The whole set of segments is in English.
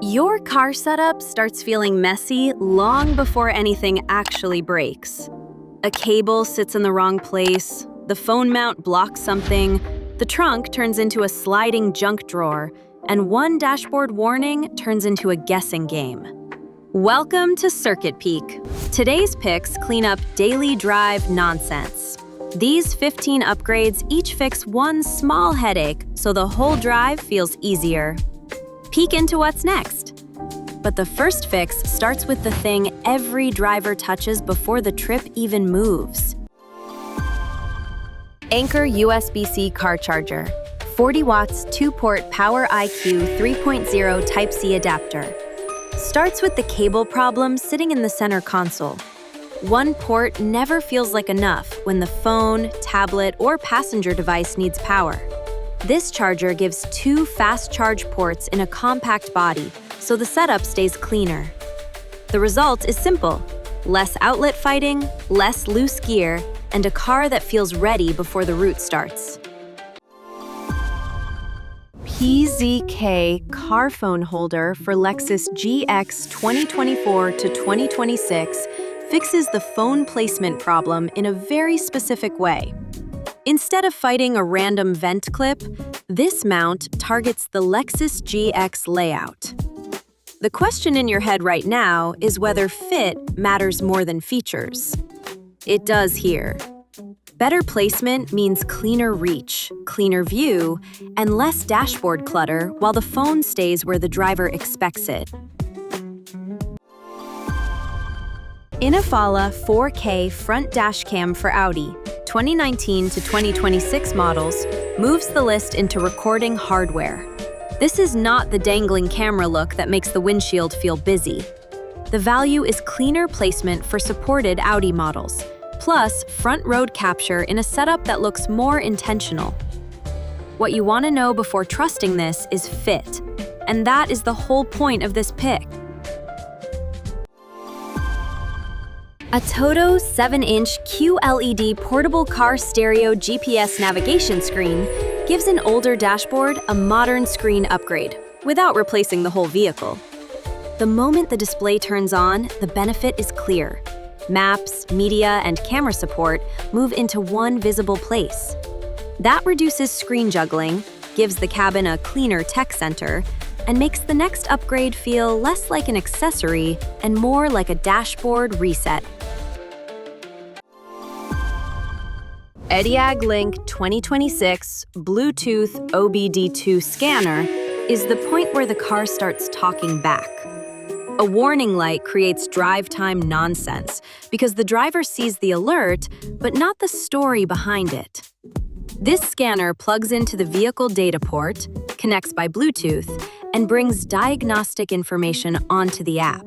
Your car setup starts feeling messy long before anything actually breaks. A cable sits in the wrong place, the phone mount blocks something, the trunk turns into a sliding junk drawer, and one dashboard warning turns into a guessing game. Welcome to CircuitPeek. Today's picks clean up daily drive nonsense. These 15 upgrades each fix one small headache so the whole drive feels easier. Peek into what's next. But the first fix starts with the thing every driver touches before the trip even moves. Anker USB C car charger. 40 watts 2-port PowerIQ 3.0 Type-C adapter. Starts with the cable problem sitting in the center console. One port never feels like enough when the phone, tablet, or passenger device needs power. This charger gives 2 fast charge ports in a compact body, so the setup stays cleaner. The result is simple: less outlet fighting, less loose gear, and a car that feels ready before the route starts. PZK Car Phone Holder for Lexus GX 2024 to 2026 fixes the phone placement problem in a very specific way. Instead of fighting a random vent clip, this mount targets the Lexus GX layout. The question in your head right now is whether fit matters more than features. It does here. Better placement means cleaner reach, cleaner view, and less dashboard clutter while the phone stays where the driver expects it. Inefala 4K front dash cam for Audi 2019 to 2026 models moves the list into recording hardware. This is not the dangling camera look that makes the windshield feel busy. The value is cleaner placement for supported Audi models, plus front road capture in a setup that looks more intentional. What you want to know before trusting this is fit, and that is the whole point of this pick. ATOTO 7-inch QLED portable car stereo GPS navigation screen gives an older dashboard a modern screen upgrade, without replacing the whole vehicle. The moment the display turns on, the benefit is clear. Maps, media, and camera support move into one visible place. That reduces screen juggling, gives the cabin a cleaner tech center, and makes the next upgrade feel less like an accessory and more like a dashboard reset. Ediag Link 2026 Bluetooth OBD2 Scanner is the point where the car starts talking back. A warning light creates drive time nonsense because the driver sees the alert, but not the story behind it. This scanner plugs into the vehicle data port, connects by Bluetooth, and brings diagnostic information onto the app.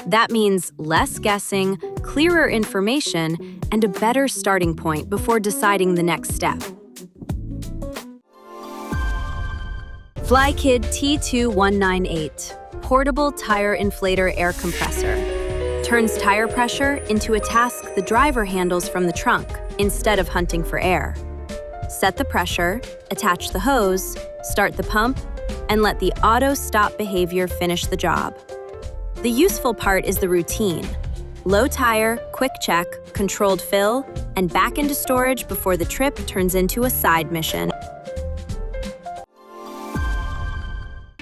That means less guessing, clearer information, and a better starting point before deciding the next step. FLYKID T2198 Portable Tire Inflator Air Compressor turns tire pressure into a task the driver handles from the trunk instead of hunting for air. Set the pressure, attach the hose, start the pump, and let the auto-stop behavior finish the job. The useful part is the routine. Low tire, quick check, controlled fill, and back into storage before the trip turns into a side mission.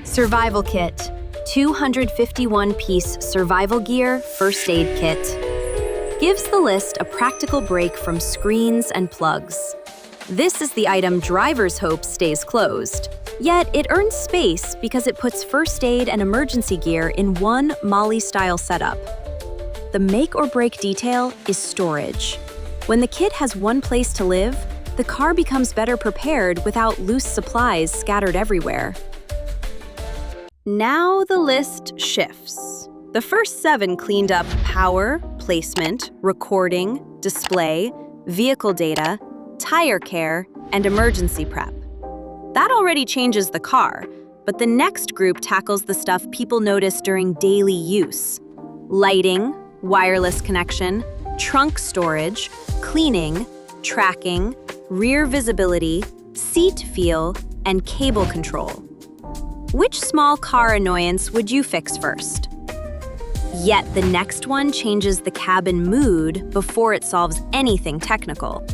Survival Kit 251-piece survival gear first aid kit gives the list a practical break from screens and plugs. This is the item drivers hope stays closed. Yet it earns space because it puts first aid and emergency gear in one MOLLE-style setup. The make or break detail is storage. When the kit has one place to live, the car becomes better prepared without loose supplies scattered everywhere. Now the list shifts. The first 7 cleaned up power, placement, recording, display, vehicle data, tire care, and emergency prep. That already changes the car, but the next group tackles the stuff people notice during daily use: lighting, wireless connection, trunk storage, cleaning, tracking, rear visibility, seat feel, and cable control. Which small car annoyance would you fix first? Yet the next one changes the cabin mood before it solves anything technical.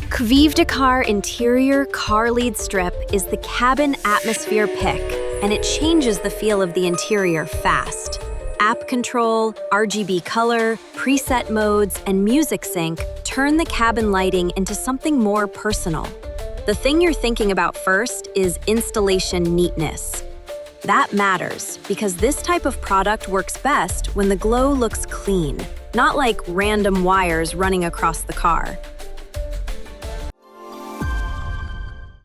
QVEVDACAR Interior Car Lead Strip is the cabin atmosphere pick, and it changes the feel of the interior fast. App control, RGB color, preset modes, and music sync turn the cabin lighting into something more personal. The thing you're thinking about first is installation neatness. That matters because this type of product works best when the glow looks clean, not like random wires running across the car.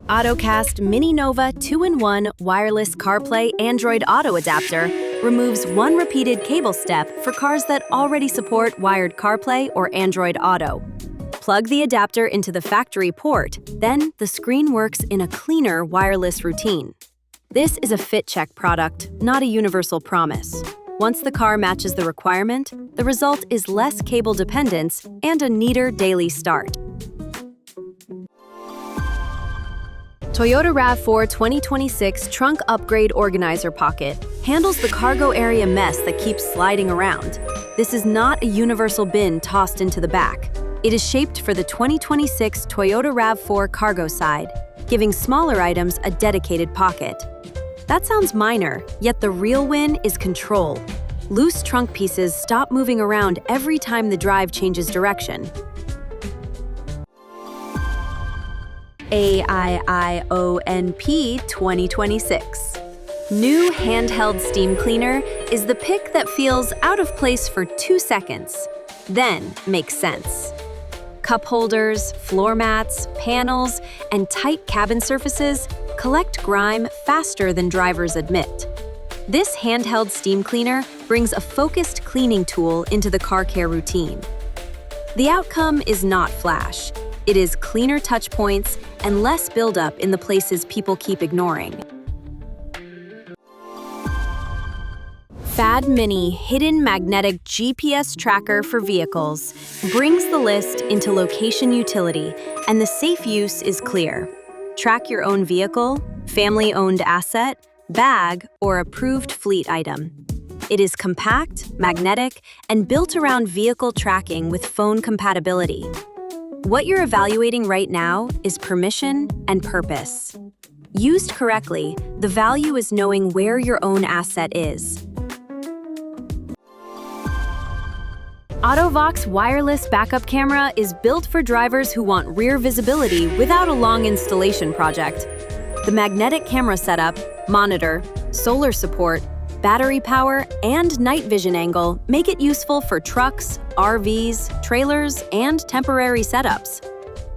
ATOTOCAST Mini Nova 2-in-1 wireless CarPlay Android Auto adapter removes one repeated cable step for cars that already support wired CarPlay or Android Auto. Plug the adapter into the factory port, then the screen works in a cleaner wireless routine. This is a fit check product, not a universal promise. Once the car matches the requirement, the result is less cable dependence and a neater daily start. Toyota RAV4 2026 Trunk Upgrade Organizer Pocket handles the cargo area mess that keeps sliding around. This is not a universal bin tossed into the back. It is shaped for the 2026 Toyota RAV4 cargo side, giving smaller items a dedicated pocket. That sounds minor, yet the real win is control. Loose trunk pieces stop moving around every time the drive changes direction. AIIONP 2026. New Handheld Steam Cleaner is the pick that feels out of place for 2 seconds, then makes sense. Cup holders, floor mats, panels, and tight cabin surfaces collect grime faster than drivers admit. This handheld steam cleaner brings a focused cleaning tool into the car care routine. The outcome is not flash. It is cleaner touch points and less buildup in the places people keep ignoring. FAD Mini Hidden Magnetic GPS Tracker for Vehicles brings the list into location utility, and the safe use is clear. Track your own vehicle, family-owned asset, bag, or approved fleet item. It is compact, magnetic, and built around vehicle tracking with phone compatibility. What you're evaluating right now is permission and purpose. Used correctly, the value is knowing where your own asset is. VOX Wireless Backup Camera is built for drivers who want rear visibility without a long installation project. The magnetic camera setup, monitor, solar support, battery power, and night vision angle make it useful for trucks, RVs, trailers, and temporary setups.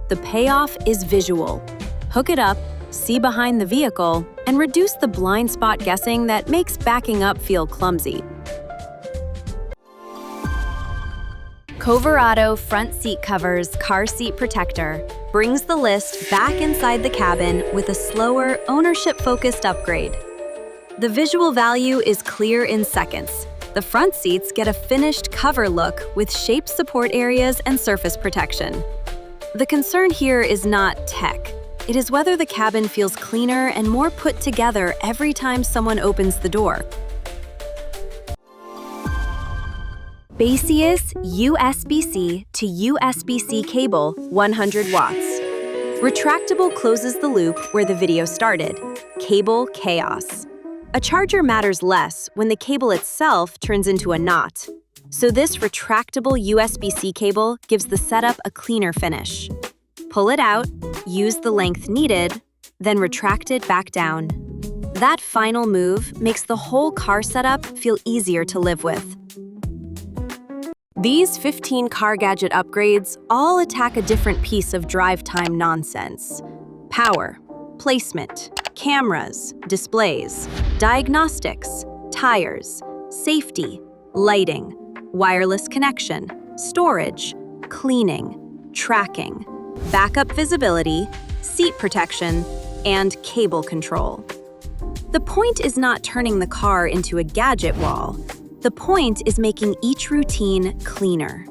The payoff is visual. Hook it up, see behind the vehicle, and reduce the blind spot guessing that makes backing up feel clumsy. Coverado front seat covers car seat protector brings the list back inside the cabin with a slower, ownership-focused upgrade. The visual value is clear in seconds. The front seats get a finished cover look with shaped support areas and surface protection. The concern here is not tech. It is whether the cabin feels cleaner and more put together every time someone opens the door. Baseus USB C to USB C cable, 100 watts. Retractable closes the loop where the video started. Cable chaos. A charger matters less when the cable itself turns into a knot. So this retractable USB C cable gives the setup a cleaner finish. Pull it out, use the length needed, then retract it back down. That final move makes the whole car setup feel easier to live with. These 15 car gadget upgrades all attack a different piece of drive time nonsense. Power, placement, cameras, displays, diagnostics, tires, safety, lighting, wireless connection, storage, cleaning, tracking, backup visibility, seat protection, and cable control. The point is not turning the car into a gadget wall. The point is making each routine cleaner.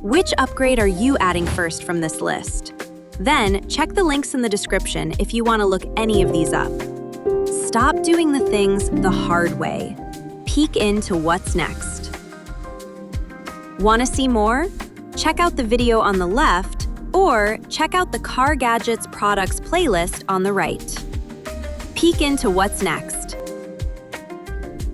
Which upgrade are you adding first from this list? Then, check the links in the description if you want to look any of these up. Stop doing the things the hard way. Peek into what's next. Want to see more? Check out the video on the left, or check out the Car Gadgets products playlist on the right. Peek into what's next.